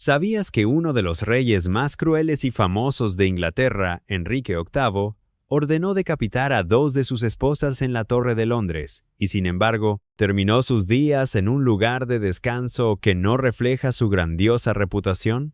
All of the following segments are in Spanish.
¿Sabías que uno de los reyes más crueles y famosos de Inglaterra, Enrique VIII, ordenó decapitar a 2 de sus esposas en la Torre de Londres, y sin embargo, terminó sus días en un lugar de descanso que no refleja su grandiosa reputación?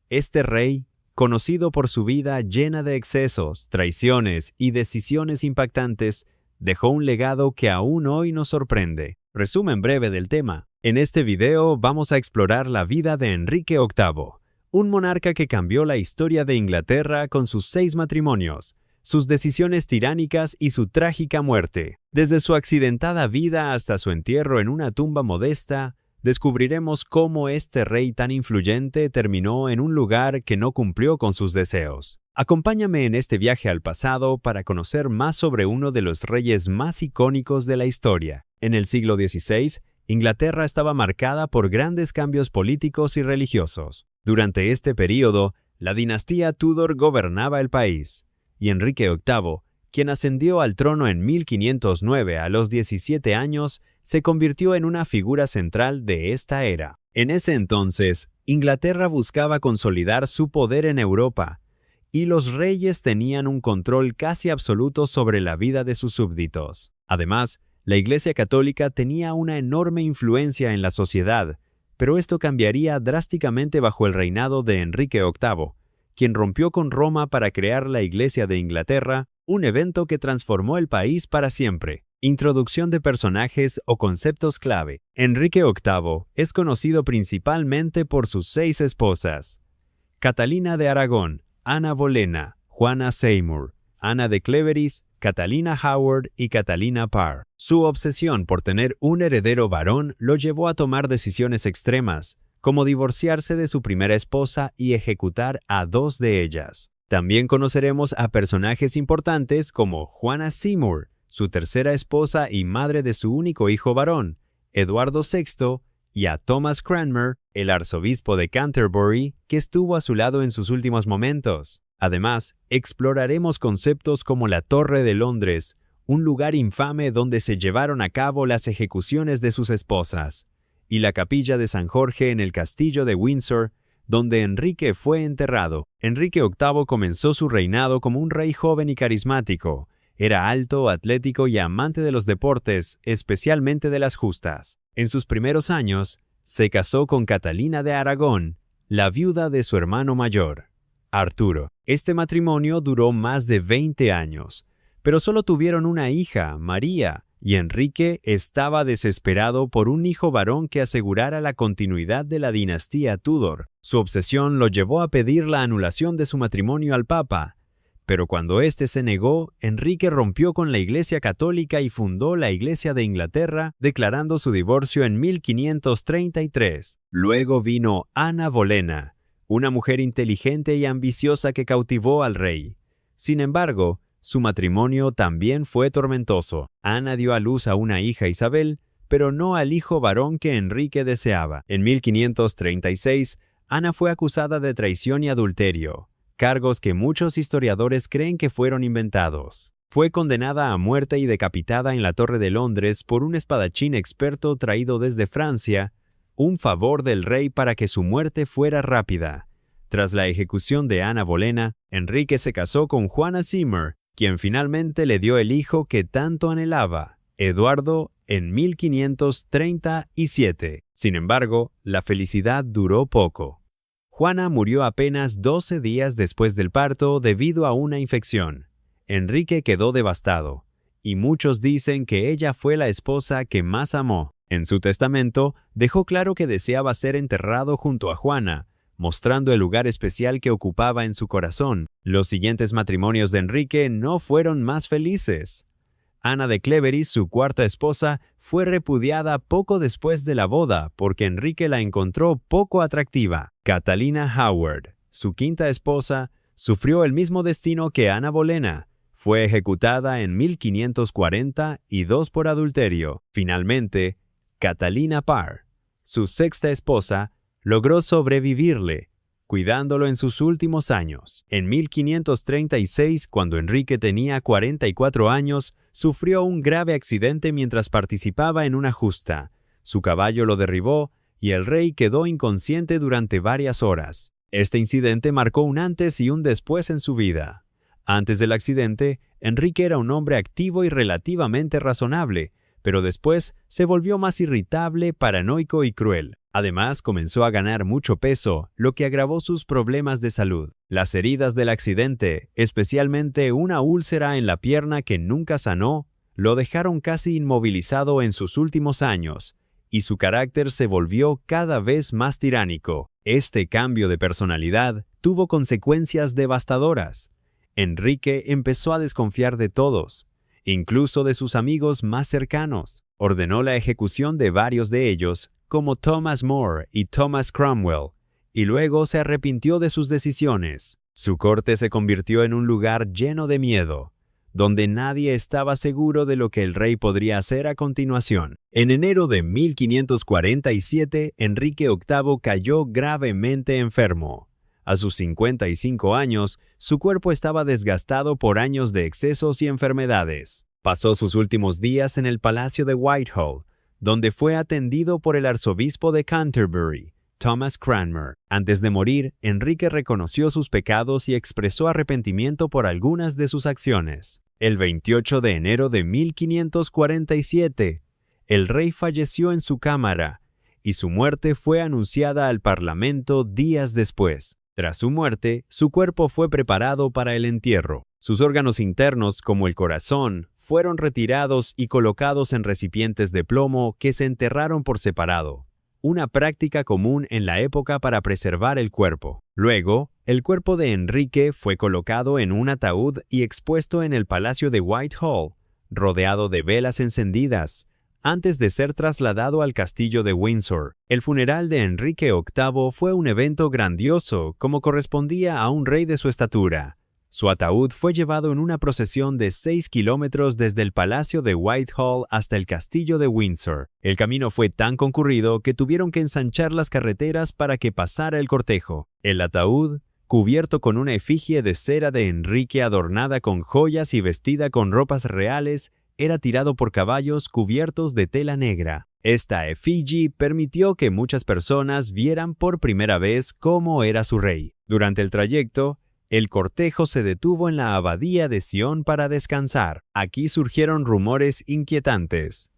Este rey, conocido por su vida llena de excesos, traiciones y decisiones impactantes, dejó un legado que aún hoy nos sorprende. Resumen breve del tema. En este video vamos a explorar la vida de Enrique VIII, un monarca que cambió la historia de Inglaterra con sus 6 matrimonios, sus decisiones tiránicas y su trágica muerte. Desde su accidentada vida hasta su entierro en una tumba modesta, descubriremos cómo este rey tan influyente terminó en un lugar que no cumplió con sus deseos. Acompáñame en este viaje al pasado para conocer más sobre uno de los reyes más icónicos de la historia. En el siglo XVI, Inglaterra estaba marcada por grandes cambios políticos y religiosos. Durante este período, la dinastía Tudor gobernaba el país, y Enrique VIII, quien ascendió al trono en 1509 a los 17 años, se convirtió en una figura central de esta era. En ese entonces, Inglaterra buscaba consolidar su poder en Europa, y los reyes tenían un control casi absoluto sobre la vida de sus súbditos. Además, la Iglesia Católica tenía una enorme influencia en la sociedad, pero esto cambiaría drásticamente bajo el reinado de Enrique VIII, quien rompió con Roma para crear la Iglesia de Inglaterra, un evento que transformó el país para siempre. Introducción de personajes o conceptos clave. Enrique VIII es conocido principalmente por sus 6 esposas: Catalina de Aragón, Ana Bolena, Juana Seymour, Ana de Cleveris, Catalina Howard y Catalina Parr. Su obsesión por tener un heredero varón lo llevó a tomar decisiones extremas, como divorciarse de su primera esposa y ejecutar a 2 de ellas. También conoceremos a personajes importantes como Juana Seymour, su tercera esposa y madre de su único hijo varón, Eduardo VI, y a Thomas Cranmer, el arzobispo de Canterbury, que estuvo a su lado en sus últimos momentos. Además, exploraremos conceptos como la Torre de Londres, un lugar infame donde se llevaron a cabo las ejecuciones de sus esposas, y la capilla de San Jorge en el castillo de Windsor, donde Enrique fue enterrado. Enrique VIII comenzó su reinado como un rey joven y carismático. Era alto, atlético y amante de los deportes, especialmente de las justas. En sus primeros años, se casó con Catalina de Aragón, la viuda de su hermano mayor, Arturo. Este matrimonio duró más de 20 años, pero solo tuvieron una hija, María, y Enrique estaba desesperado por un hijo varón que asegurara la continuidad de la dinastía Tudor. Su obsesión lo llevó a pedir la anulación de su matrimonio al Papa, pero cuando éste se negó, Enrique rompió con la Iglesia Católica y fundó la Iglesia de Inglaterra, declarando su divorcio en 1533. Luego vino Ana Bolena, una mujer inteligente y ambiciosa que cautivó al rey. Sin embargo, su matrimonio también fue tormentoso. Ana dio a luz a una hija, Isabel, pero no al hijo varón que Enrique deseaba. En 1536, Ana fue acusada de traición y adulterio, cargos que muchos historiadores creen que fueron inventados. Fue condenada a muerte y decapitada en la Torre de Londres por un espadachín experto traído desde Francia, un favor del rey para que su muerte fuera rápida. Tras la ejecución de Ana Bolena, Enrique se casó con Juana Seymour, quien finalmente le dio el hijo que tanto anhelaba, Eduardo, en 1537. Sin embargo, la felicidad duró poco. Juana murió apenas 12 días después del parto debido a una infección. Enrique quedó devastado, y muchos dicen que ella fue la esposa que más amó. En su testamento, dejó claro que deseaba ser enterrado junto a Juana, mostrando el lugar especial que ocupaba en su corazón. Los siguientes matrimonios de Enrique no fueron más felices. Ana de Cleveris, su cuarta esposa, fue repudiada poco después de la boda porque Enrique la encontró poco atractiva. Catalina Howard, su quinta esposa, sufrió el mismo destino que Ana Bolena. Fue ejecutada en 1540 y 2 por adulterio. Finalmente, Catalina Parr, su sexta esposa, logró sobrevivirle, cuidándolo en sus últimos años. En 1536, cuando Enrique tenía 44 años, sufrió un grave accidente mientras participaba en una justa. Su caballo lo derribó y el rey quedó inconsciente durante varias horas. Este incidente marcó un antes y un después en su vida. Antes del accidente, Enrique era un hombre activo y relativamente razonable, pero después se volvió más irritable, paranoico y cruel. Además, comenzó a ganar mucho peso, lo que agravó sus problemas de salud. Las heridas del accidente, especialmente una úlcera en la pierna que nunca sanó, lo dejaron casi inmovilizado en sus últimos años, y su carácter se volvió cada vez más tiránico. Este cambio de personalidad tuvo consecuencias devastadoras. Enrique empezó a desconfiar de todos, incluso de sus amigos más cercanos. Ordenó la ejecución de varios de ellos, como Thomas More y Thomas Cromwell, y luego se arrepintió de sus decisiones. Su corte se convirtió en un lugar lleno de miedo, donde nadie estaba seguro de lo que el rey podría hacer a continuación. En enero de 1547, Enrique VIII cayó gravemente enfermo. A sus 55 años, su cuerpo estaba desgastado por años de excesos y enfermedades. Pasó sus últimos días en el Palacio de Whitehall, donde fue atendido por el arzobispo de Canterbury, Thomas Cranmer. Antes de morir, Enrique reconoció sus pecados y expresó arrepentimiento por algunas de sus acciones. El 28 de enero de 1547, el rey falleció en su cámara, y su muerte fue anunciada al Parlamento días después. Tras su muerte, su cuerpo fue preparado para el entierro. Sus órganos internos, como el corazón, fueron retirados y colocados en recipientes de plomo que se enterraron por separado, una práctica común en la época para preservar el cuerpo. Luego, el cuerpo de Enrique fue colocado en un ataúd y expuesto en el Palacio de Whitehall, rodeado de velas encendidas, antes de ser trasladado al castillo de Windsor. El funeral de Enrique VIII fue un evento grandioso, como correspondía a un rey de su estatura. Su ataúd fue llevado en una procesión de 6 kilómetros desde el Palacio de Whitehall hasta el castillo de Windsor. El camino fue tan concurrido que tuvieron que ensanchar las carreteras para que pasara el cortejo. El ataúd, cubierto con una efigie de cera de Enrique adornada con joyas y vestida con ropas reales, era tirado por caballos cubiertos de tela negra. Esta efigie permitió que muchas personas vieran por primera vez cómo era su rey. Durante el trayecto, el cortejo se detuvo en la abadía de Sion para descansar. Aquí surgieron rumores inquietantes.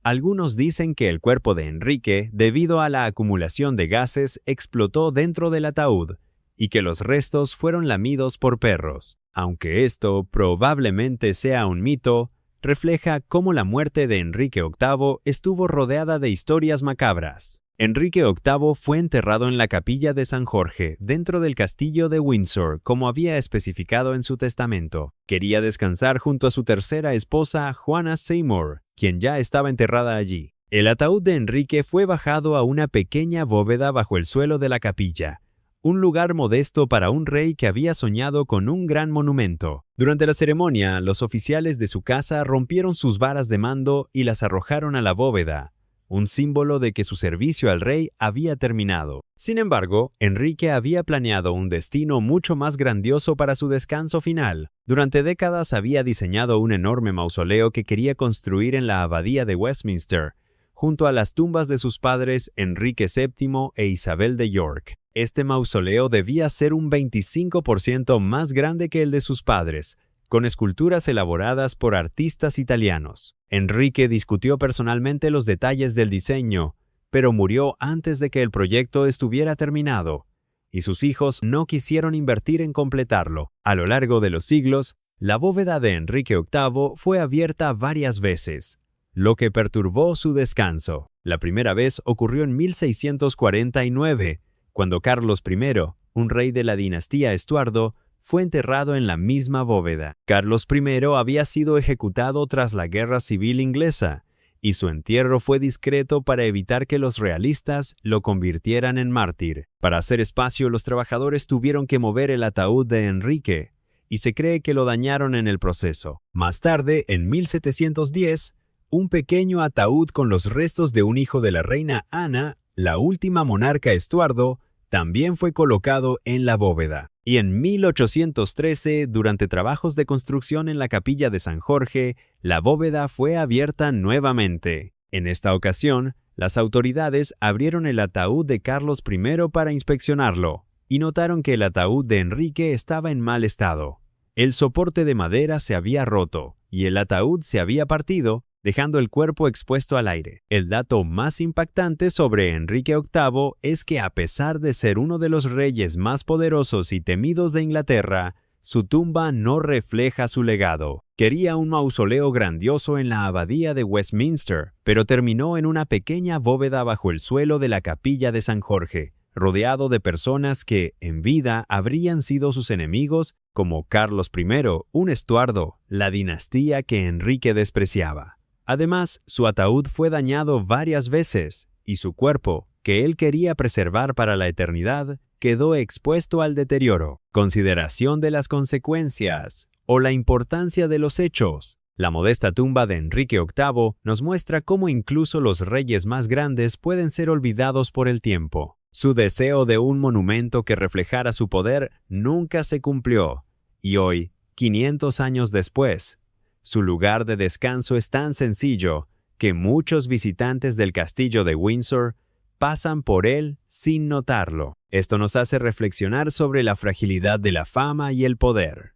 Algunos dicen que el cuerpo de Enrique, debido a la acumulación de gases, explotó dentro del ataúd y que los restos fueron lamidos por perros. Aunque esto probablemente sea un mito, refleja cómo la muerte de Enrique VIII estuvo rodeada de historias macabras. Enrique VIII fue enterrado en la capilla de San Jorge, dentro del castillo de Windsor, como había especificado en su testamento. Quería descansar junto a su tercera esposa, Juana Seymour, quien ya estaba enterrada allí. El ataúd de Enrique fue bajado a una pequeña bóveda bajo el suelo de la capilla, un lugar modesto para un rey que había soñado con un gran monumento. Durante la ceremonia, los oficiales de su casa rompieron sus varas de mando y las arrojaron a la bóveda, un símbolo de que su servicio al rey había terminado. Sin embargo, Enrique había planeado un destino mucho más grandioso para su descanso final. Durante décadas había diseñado un enorme mausoleo que quería construir en la abadía de Westminster, junto a las tumbas de sus padres Enrique VII e Isabel de York. Este mausoleo debía ser un 25% más grande que el de sus padres, con esculturas elaboradas por artistas italianos. Enrique discutió personalmente los detalles del diseño, pero murió antes de que el proyecto estuviera terminado, y sus hijos no quisieron invertir en completarlo. A lo largo de los siglos, la bóveda de Enrique VIII fue abierta varias veces, lo que perturbó su descanso. La primera vez ocurrió en 1649, cuando Carlos I, un rey de la dinastía Estuardo, fue enterrado en la misma bóveda. Carlos I había sido ejecutado tras la Guerra Civil Inglesa, y su entierro fue discreto para evitar que los realistas lo convirtieran en mártir. Para hacer espacio, los trabajadores tuvieron que mover el ataúd de Enrique, y se cree que lo dañaron en el proceso. Más tarde, en 1710, un pequeño ataúd con los restos de un hijo de la reina Ana, la última monarca Estuardo, también fue colocado en la bóveda. Y en 1813, durante trabajos de construcción en la capilla de San Jorge, la bóveda fue abierta nuevamente. En esta ocasión, Las autoridades abrieron el ataúd de Carlos I para inspeccionarlo y notaron que el ataúd de Enrique estaba en mal estado. El soporte de madera se había roto y el ataúd se había partido, dejando el cuerpo expuesto al aire. El dato más impactante sobre Enrique VIII es que a pesar de ser uno de los reyes más poderosos y temidos de Inglaterra, su tumba no refleja su legado. Quería un mausoleo grandioso en la abadía de Westminster, pero terminó en una pequeña bóveda bajo el suelo de la capilla de San Jorge, rodeado de personas que, en vida, habrían sido sus enemigos, como Carlos I, un Estuardo, la dinastía que Enrique despreciaba. Además, su ataúd fue dañado varias veces, y su cuerpo, que él quería preservar para la eternidad, quedó expuesto al deterioro. Consideración de las consecuencias o la importancia de los hechos. La modesta tumba de Enrique VIII nos muestra cómo incluso los reyes más grandes pueden ser olvidados por el tiempo. Su deseo de un monumento que reflejara su poder nunca se cumplió, y hoy, 500 años después, su lugar de descanso es tan sencillo que muchos visitantes del castillo de Windsor pasan por él sin notarlo. Esto nos hace reflexionar sobre la fragilidad de la fama y el poder.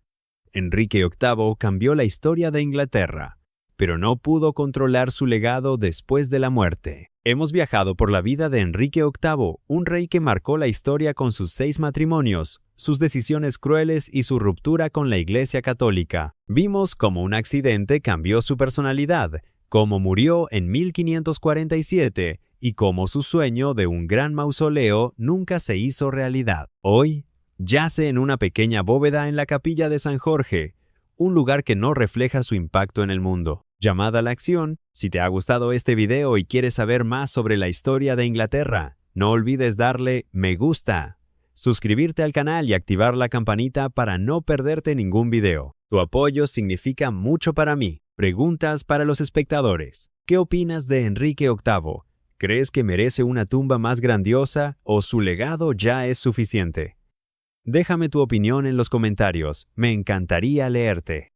Enrique VIII cambió la historia de Inglaterra, pero no pudo controlar su legado después de la muerte. Hemos viajado por la vida de Enrique VIII, un rey que marcó la historia con sus 6 matrimonios, sus decisiones crueles y su ruptura con la Iglesia Católica. Vimos cómo un accidente cambió su personalidad, cómo murió en 1547 y cómo su sueño de un gran mausoleo nunca se hizo realidad. Hoy, yace en una pequeña bóveda en la capilla de San Jorge, un lugar que no refleja su impacto en el mundo. Llamada a la acción, si te ha gustado este video y quieres saber más sobre la historia de Inglaterra, no olvides darle me gusta, suscribirte al canal y activar la campanita para no perderte ningún video. Tu apoyo significa mucho para mí. Preguntas para los espectadores. ¿Qué opinas de Enrique VIII? ¿Crees que merece una tumba más grandiosa o su legado ya es suficiente? Déjame tu opinión en los comentarios, me encantaría leerte.